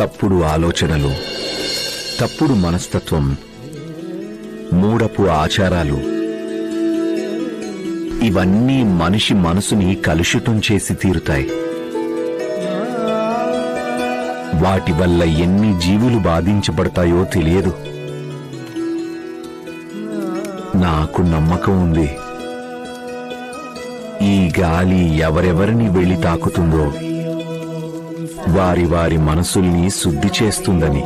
తప్పుడు ఆలోచనలు, తప్పుడు మనస్తత్వం, మూఢపు ఆచారాలు ఇవన్నీ మనిషి మనసుని కలుషితం చేసి తీరుతాయి. వాటి వల్ల ఎన్ని జీవులు బాధించబడతాయో తెలియదు. నాకు నమ్మకం ఉంది, ఈ గాలి ఎవరెవరిని వెళ్లి తాకుతుందో వారి వారి మనసుల్ని శుద్ధి చేస్తుందని.